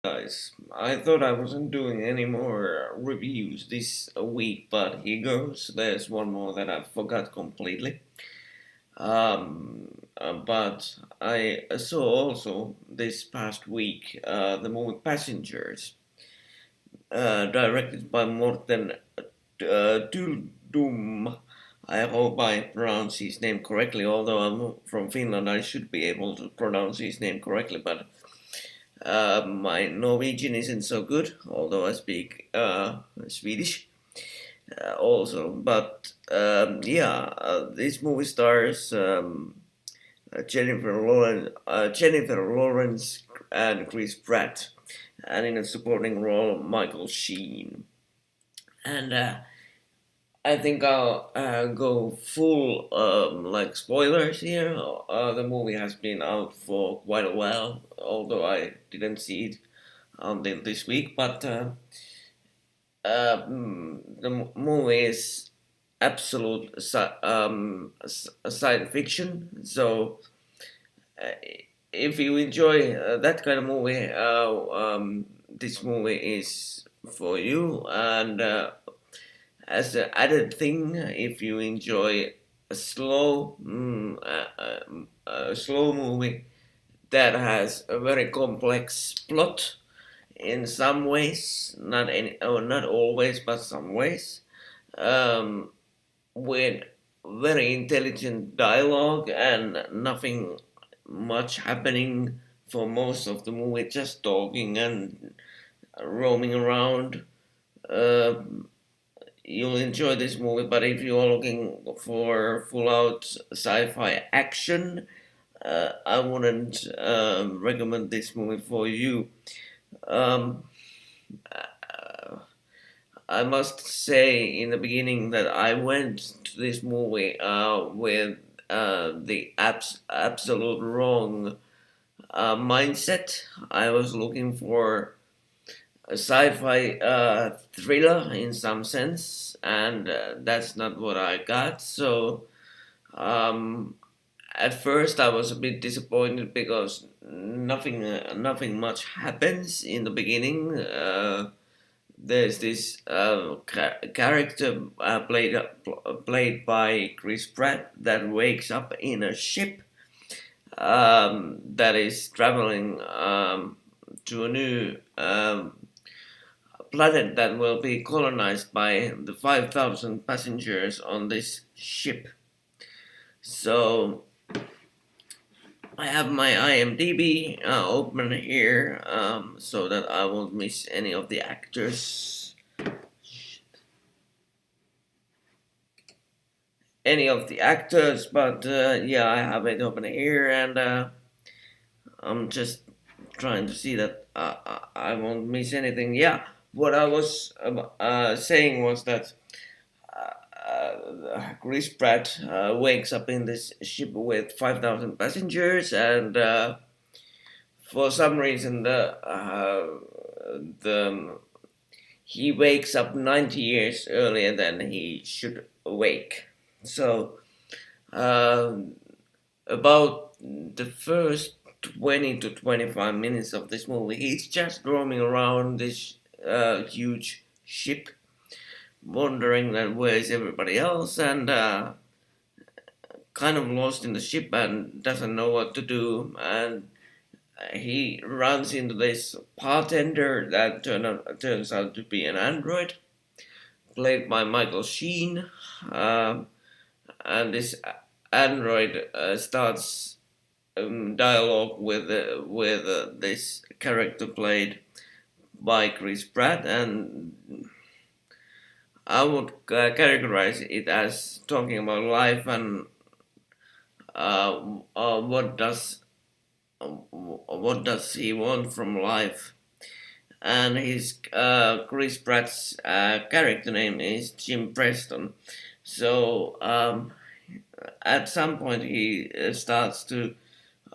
Guys, I thought I wasn't doing any more reviews this week, but here goes. There's one more that I forgot completely. But I saw also this past week the movie Passengers, directed by Morten Tyldum. I hope I pronounce his name correctly, although I'm from Finland, I should be able to pronounce his name correctly, but my Norwegian isn't so good, although I speak Swedish also. But yeah, this movie stars Jennifer Lawrence and Chris Pratt, and in a supporting role Michael Sheen. And I think I'll go full like spoilers here. The movie has been out for quite a while, although I didn't see it until this week. But the movie is absolute science fiction. So uh, if you enjoy that kind of movie, this movie is for you. And as an added thing, if you enjoy a slow movie that has a very complex plot in some ways, not always, but some ways, um, with very intelligent dialogue and nothing much happening for most of the movie, just talking and roaming around. Uh, you'll enjoy this movie, but if you're looking for full out sci-fi action, I wouldn't recommend this movie for you. Um, uh, I must say in the beginning that I went to this movie with the absolute wrong mindset. I was looking for a sci-fi thriller in some sense, and that's not what I got. So um, at first I was a bit disappointed because nothing much happens in the beginning. There's this character played by Chris Pratt that wakes up in a ship that is traveling to a new planet that will be colonized by the 5,000 passengers on this ship. So I have my IMDb open here so that I won't miss any of the actors. But yeah, I have it open here, and I'm just trying to see that I won't miss anything. Yeah, what I was saying was that Chris Pratt wakes up in this ship with 5,000 passengers, and for some reason the he wakes up 90 years earlier than he should wake. So uh, about the first 20 to 25 minutes of this movie, he's just roaming around this huge ship, wondering that where is everybody else, and kind of lost in the ship and doesn't know what to do. And he runs into this bartender that turns out to be an android, played by Michael Sheen. Um, and this android starts dialogue with this character played by Chris Pratt, and I would characterize it as talking about life and what does he want from life. And his Chris Pratt's character name is Jim Preston. So at some point he starts to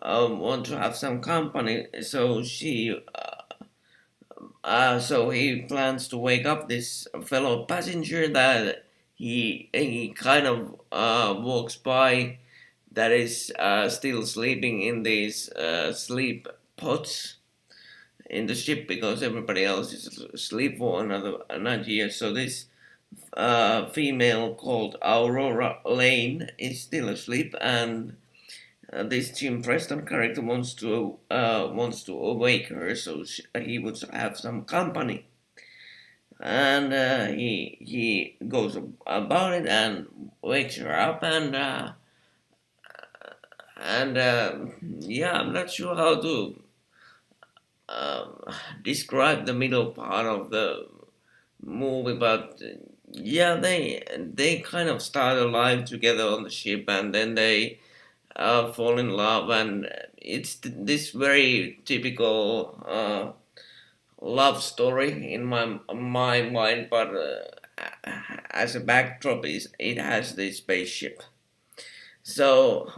want to have some company. So he plans to wake up this fellow passenger that he kind of walks by, that is still sleeping in these sleep pods in the ship because everybody else is asleep for another year. So this female called Aurora Lane is still asleep, and this Jim Preston character wants to awake her, so he would have some company, and he goes about it and wakes her up, and yeah, I'm not sure how to um, describe the middle part of the movie, but yeah, they kind of start a life together on the ship, and then they fall in love, and it's this very typical love story in my mind, but as a backdrop, is it has this spaceship. So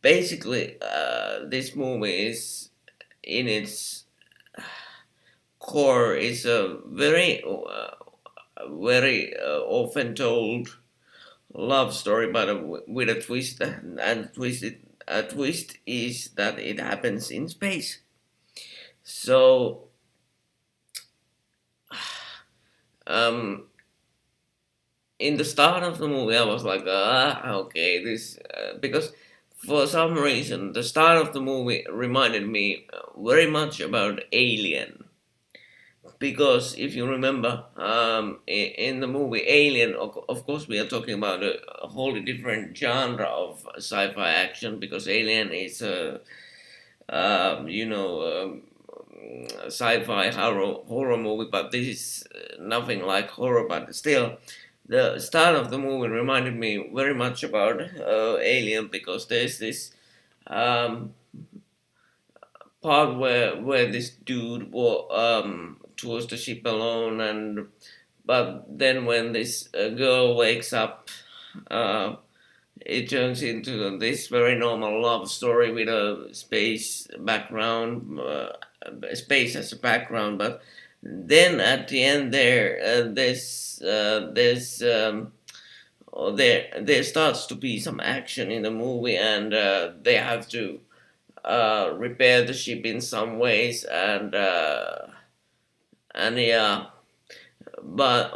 basically, this movie is in its core is a very often told love story, but with a twist, and a twist is that it happens in space. So, um, in the start of the movie, I was like, okay, this because for some reason the start of the movie reminded me very much about Alien. Because if you remember, in the movie Alien, of course, we are talking about a wholly different genre of sci-fi action. Because Alien is a sci-fi horror movie, but this is nothing like horror. But still, the start of the movie reminded me very much about Alien, because there's this um, part where this dude tours the ship alone, and but then when this girl wakes up, uh, it turns into this very normal love story with a space background, space as a background. But then at the end there starts to be some action in the movie, and they have to repair the ship in some ways, and yeah, but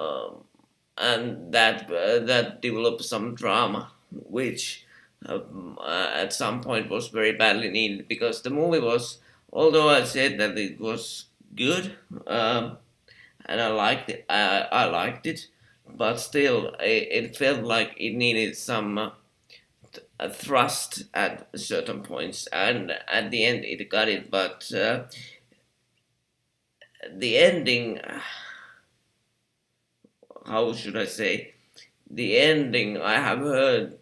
and that developed some drama, which at some point was very badly needed, because the movie was, although I said that it was good, and I liked it, but still it felt like it needed some thrust at certain points, and at the end it got it. But the ending, how should I say? The ending, I have heard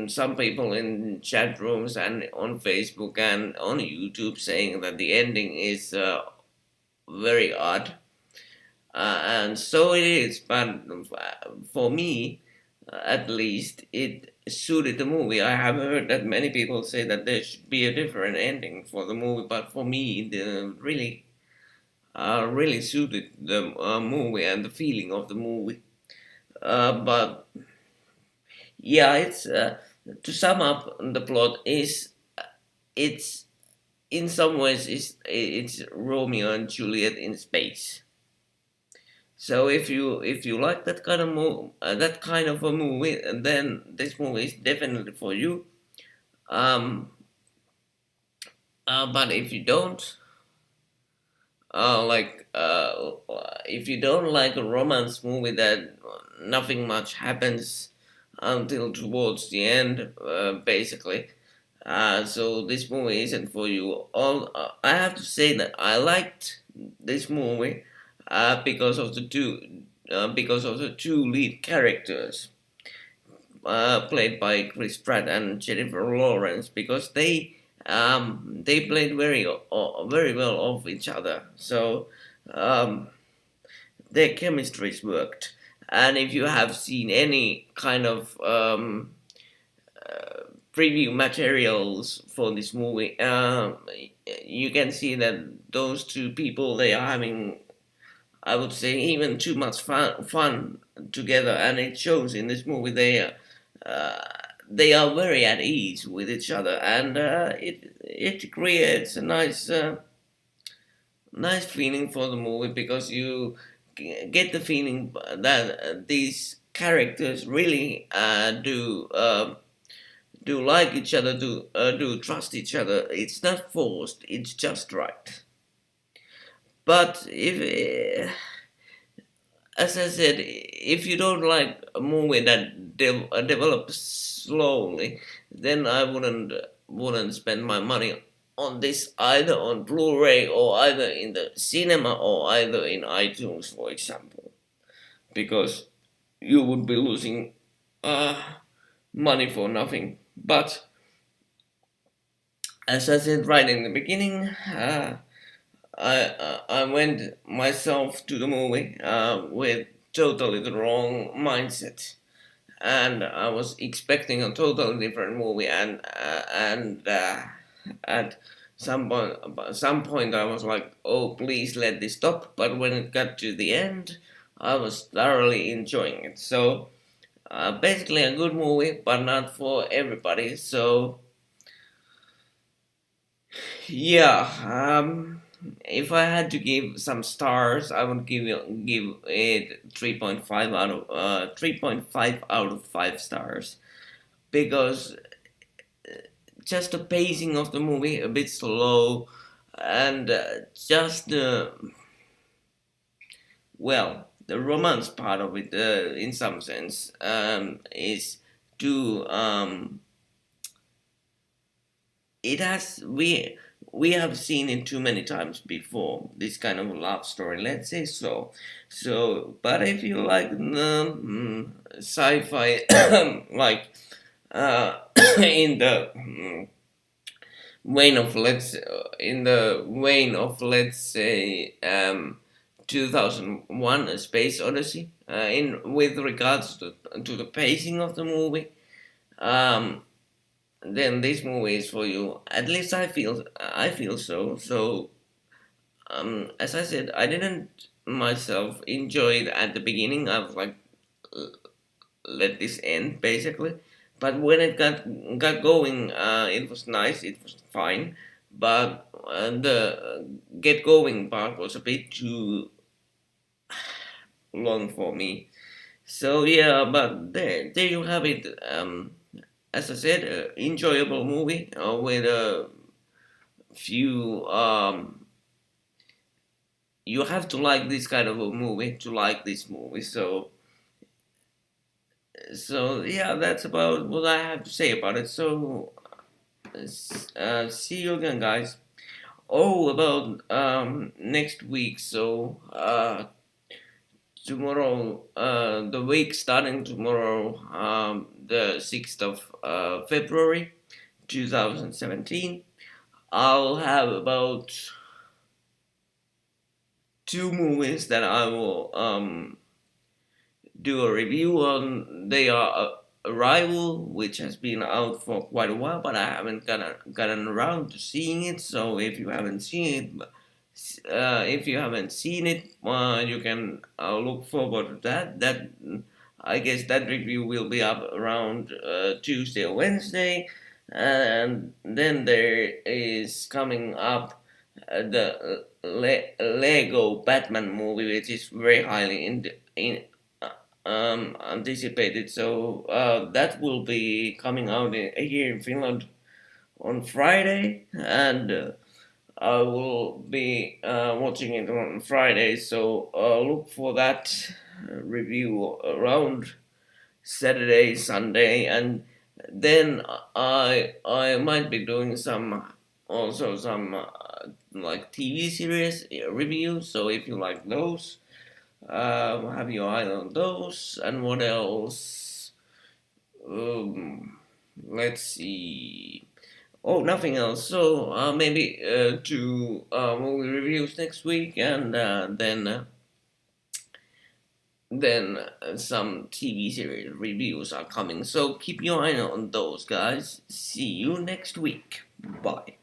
some people in chat rooms and on Facebook and on YouTube saying that the ending is very odd. And so it is, but for me, at least, it suited the movie. I have heard that many people say that there should be a different ending for the movie, but for me, the really suited the movie and the feeling of the movie. But yeah, it's to sum up the plot is it's in some ways it's Romeo and Juliet in space. So if you like that kind of a movie, then this movie is definitely for you. Um, but if you don't if you don't like a romance movie that nothing much happens until towards the end, basically. So this movie isn't for you. All I have to say that I liked this movie because of the two lead characters played by Chris Pratt and Jennifer Lawrence, because they played very well off each other. So um, their chemistries worked. And if you have seen any kind of preview materials for this movie, you can see that those two people, they are having, I would say, even too much fun together, and it shows in this movie. They are very at ease with each other, and it creates a nice nice feeling for the movie because you get the feeling that these characters really do like each other, do trust each other. It's not forced. It's just right. But if, as I said, if you don't like a movie that develops slowly, then I wouldn't spend my money on this either on Blu-ray or either in the cinema or either in iTunes, for example, because you would be losing uh, money for nothing. But as I said right in the beginning, I went myself to the movie with totally the wrong mindset, and I was expecting a totally different movie, and at some point I was like, oh please let this stop. But when it got to the end, I was thoroughly enjoying it. So basically a good movie, but not for everybody. So yeah, if I had to give some stars, I would give it 3.5 out of 5 stars, because just the pacing of the movie a bit slow, and just well, the romance part of it, in some sense, is too it has we have seen it too many times before, this kind of love story, let's say. But if you like the sci-fi like in the vein of, let's say, 2001 A Space Odyssey, in with regards to the pacing of the movie, um, then this movie is for you. At least I feel so. So as I said, I didn't myself enjoy it at the beginning. I was like, let this end basically. But when it got going, it was nice. It was fine. But the get going part was a bit too long for me. So yeah, but there you have it. As I said, enjoyable movie with a few. You have to like this kind of a movie to like this movie. So yeah, that's about what I have to say about it. So see you again, guys. Oh, about next week. So tomorrow, the week starting tomorrow, the 6th of February 2017, I'll have about 2 movies that I will do a review on. They are Arrival, which has been out for quite a while, but I haven't gotten around to seeing it. So if you haven't seen it, you can look forward to that. I guess that review will be up around Tuesday or Wednesday, and then there is coming up the Lego Batman movie, which is very highly anticipated. So that will be coming out here in Finland on Friday, and I will be watching it on Friday. So look for that review around Saturday, Sunday, and then I might be doing some like TV series reviews. So if you like those, have your eye on those. And what else? Let's see. Oh, nothing else. So maybe two movie reviews next week, and then some TV series reviews are coming. So keep your eye on those, guys. See you next week. Bye.